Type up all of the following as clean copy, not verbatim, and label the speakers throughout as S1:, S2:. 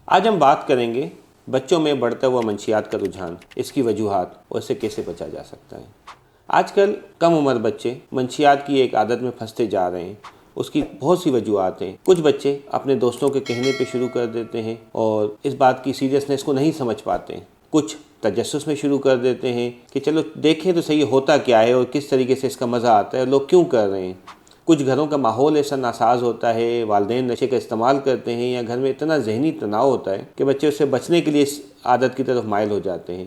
S1: آج ہم بات کریں گے بچوں میں بڑھتا ہوا منشیات کا رجحان، اس کی وجوہات اور اسے کیسے بچا جا سکتا ہے۔ آج کل کم عمر بچے منشیات کی ایک عادت میں پھنستے جا رہے ہیں۔ اس کی بہت سی وجوہات ہیں۔ کچھ بچے اپنے دوستوں کے کہنے پہ شروع کر دیتے ہیں اور اس بات کی سیریسنس کو نہیں سمجھ پاتے ہیں۔ کچھ تجسس میں شروع کر دیتے ہیں کہ چلو دیکھیں تو صحیح ہوتا کیا ہے اور کس طریقے سے اس کا مزہ آتا ہے اور لوگ کیوں کر رہے ہیں۔ کچھ گھروں کا ماحول ایسا ناساز ہوتا ہے، والدین نشے کا استعمال کرتے ہیں یا گھر میں اتنا ذہنی تناؤ ہوتا ہے کہ بچے اس سے بچنے کے لیے اس عادت کی طرف مائل ہو جاتے ہیں۔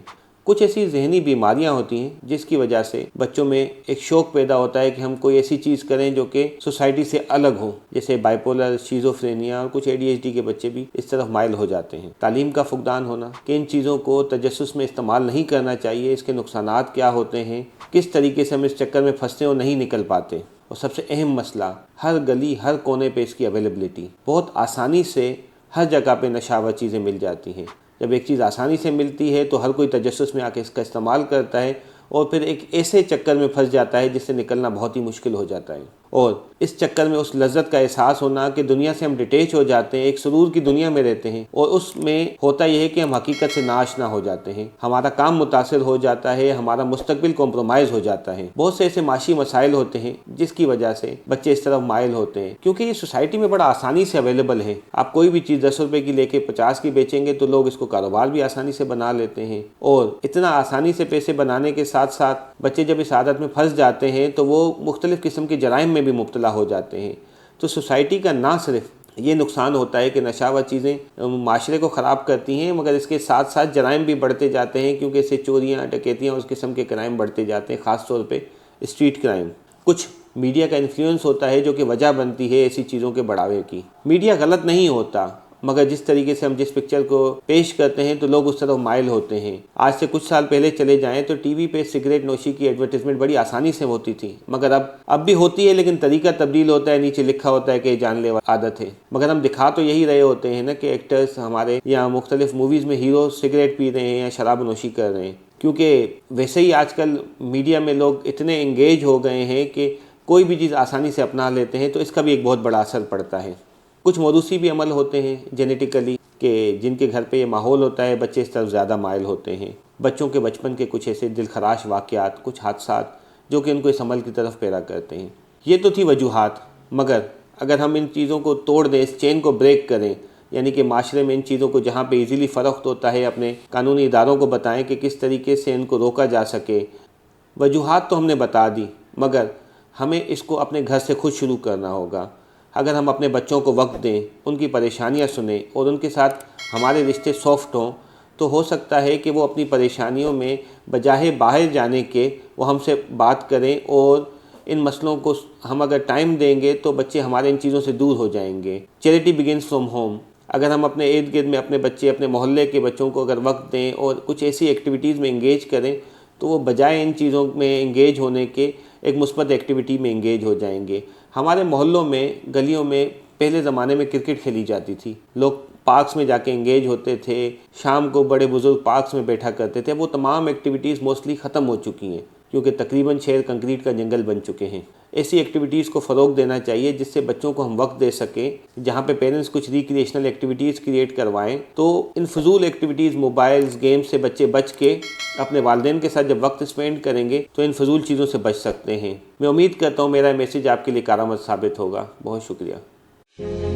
S1: کچھ ایسی ذہنی بیماریاں ہوتی ہیں جس کی وجہ سے بچوں میں ایک شوق پیدا ہوتا ہے کہ ہم کوئی ایسی چیز کریں جو کہ سوسائٹی سے الگ ہو، جیسے بائیپولر، شیزوفرینیا اور کچھ ADHD کے بچے بھی اس طرف مائل ہو جاتے ہیں۔ تعلیم کا فقدان ہونا کہ ان چیزوں کو تجسس میں استعمال نہیں کرنا چاہیے، اس کے نقصانات کیا ہوتے ہیں، کس طریقے سے ہم اس چکر میں پھنستے اور نہیں نکل پاتے۔ اور سب سے اہم مسئلہ، ہر گلی ہر کونے پہ اس کی اویلیبلٹی، بہت آسانی سے ہر جگہ پہ نشہ چیزیں مل جاتی ہیں۔ جب ایک چیز آسانی سے ملتی ہے تو ہر کوئی تجسس میں آ کے اس کا استعمال کرتا ہے اور پھر ایک ایسے چکر میں پھنس جاتا ہے جس سے نکلنا بہت ہی مشکل ہو جاتا ہے۔ اور اس چکر میں اس لذت کا احساس ہونا کہ دنیا سے ہم ڈیٹیچ ہو جاتے ہیں، ایک سرور کی دنیا میں رہتے ہیں، اور اس میں ہوتا یہ ہے کہ ہم حقیقت سے ناآشنا ہو جاتے ہیں، ہمارا کام متاثر ہو جاتا ہے، ہمارا مستقبل کمپرومائز ہو جاتا ہے۔ بہت سے ایسے معاشی مسائل ہوتے ہیں جس کی وجہ سے بچے اس طرف مائل ہوتے ہیں، کیونکہ یہ سوسائٹی میں بڑا آسانی سے اویلیبل ہے۔ آپ کوئی بھی چیز 10 روپے کی لے کے 50 کی بیچیں گے تو لوگ اس کو کاروبار بھی آسانی سے بنا لیتے ہیں، اور اتنا آسانی سے پیسے بنانے کے ساتھ ساتھ بچے جب اس عادت میں پھنس جاتے ہیں تو وہ مختلف قسم کے جرائم میں بھی مبتلا ہو جاتے ہیں۔ تو سوسائٹی کا نہ صرف یہ نقصان ہوتا ہے کہ نشہ چیزیں معاشرے کو خراب کرتی ہیں، مگر اس کے ساتھ ساتھ جرائم بھی بڑھتے جاتے ہیں، کیونکہ اس سے چوریاں، ڈکیتیاں، اس قسم کے کرائم بڑھتے جاتے ہیں، خاص طور پہ اسٹریٹ کرائم۔ کچھ میڈیا کا انفلوئنس ہوتا ہے جو کہ وجہ بنتی ہے ایسی چیزوں کے بڑھاوے کی۔ میڈیا غلط نہیں ہوتا، مگر جس طریقے سے ہم جس پکچر کو پیش کرتے ہیں تو لوگ اس طرف مائل ہوتے ہیں۔ آج سے کچھ سال پہلے چلے جائیں تو ٹی وی پہ سگریٹ نوشی کی ایڈورٹیزمنٹ بڑی آسانی سے ہوتی تھی، مگر اب بھی ہوتی ہے، لیکن طریقہ تبدیل ہوتا ہے، نیچے لکھا ہوتا ہے کہ یہ جان لیوا عادت ہے، مگر ہم دکھا تو یہی رہے ہوتے ہیں نا کہ ایکٹرز ہمارے یا مختلف موویز میں ہیرو سگریٹ پی رہے ہیں یا شراب نوشی کر رہے ہیں، کیونکہ ویسے ہی آج کل میڈیا میں لوگ اتنے انگیج ہو گئے ہیں کہ کوئی بھی چیز آسانی سے اپنا لیتے ہیں، تو اس کا بھی ایک بہت بڑا اثر پڑتا ہے۔ کچھ موروثی بھی عمل ہوتے ہیں جینیٹیکلی کہ جن کے گھر پہ یہ ماحول ہوتا ہے بچے اس طرف زیادہ مائل ہوتے ہیں۔ بچوں کے بچپن کے کچھ ایسے دل خراش واقعات، کچھ حادثات جو کہ ان کو اس عمل کی طرف پیرا کرتے ہیں۔ یہ تو تھی وجوہات، مگر اگر ہم ان چیزوں کو توڑ دیں، اس چین کو بریک کریں، یعنی کہ معاشرے میں ان چیزوں کو جہاں پہ ایزیلی فروخت ہوتا ہے اپنے قانونی اداروں کو بتائیں کہ کس طریقے سے ان کو روکا جا سکے۔ وجوہات تو ہم نے بتا دی، مگر ہمیں اس کو اپنے گھر سے خود شروع کرنا ہوگا۔ اگر ہم اپنے بچوں کو وقت دیں، ان کی پریشانیاں سنیں اور ان کے ساتھ ہمارے رشتے سافٹ ہوں، تو ہو سکتا ہے کہ وہ اپنی پریشانیوں میں بجائے باہر جانے کے وہ ہم سے بات کریں، اور ان مسئلوں کو ہم اگر ٹائم دیں گے تو بچے ہمارے ان چیزوں سے دور ہو جائیں گے۔ Charity begins from home. اگر ہم اپنے ارد گرد میں اپنے بچے، اپنے محلے کے بچوں کو اگر وقت دیں اور کچھ ایسی ایکٹیویٹیز میں انگیج کریں تو وہ بجائے ان چیزوں میں انگیج ہونے کے ایک مثبت ایکٹیویٹی میں انگیج ہو جائیں گے۔ ہمارے محلوں میں، گلیوں میں پہلے زمانے میں کرکٹ کھیلی جاتی تھی، لوگ پارکس میں جا کے انگیج ہوتے تھے، شام کو بڑے بزرگ پارکس میں بیٹھا کرتے تھے۔ وہ تمام ایکٹیویٹیز موسٹلی ختم ہو چکی ہیں، کیونکہ تقریباً شہر کنکریٹ کا جنگل بن چکے ہیں۔ ایسی ایکٹیویٹیز کو فروغ دینا چاہیے جس سے بچوں کو ہم وقت دے سکیں، جہاں پہ پیرنٹس کچھ ریکریشنل ایکٹیویٹیز کریٹ کروائیں، تو ان فضول ایکٹیویٹیز، موبائلز، گیمز سے بچے بچ کے اپنے والدین کے ساتھ جب وقت اسپینڈ کریں گے تو ان فضول چیزوں سے بچ سکتے ہیں۔ میں امید کرتا ہوں میرا میسیج آپ کے لیے کارآمد ثابت ہوگا۔ بہت شکریہ۔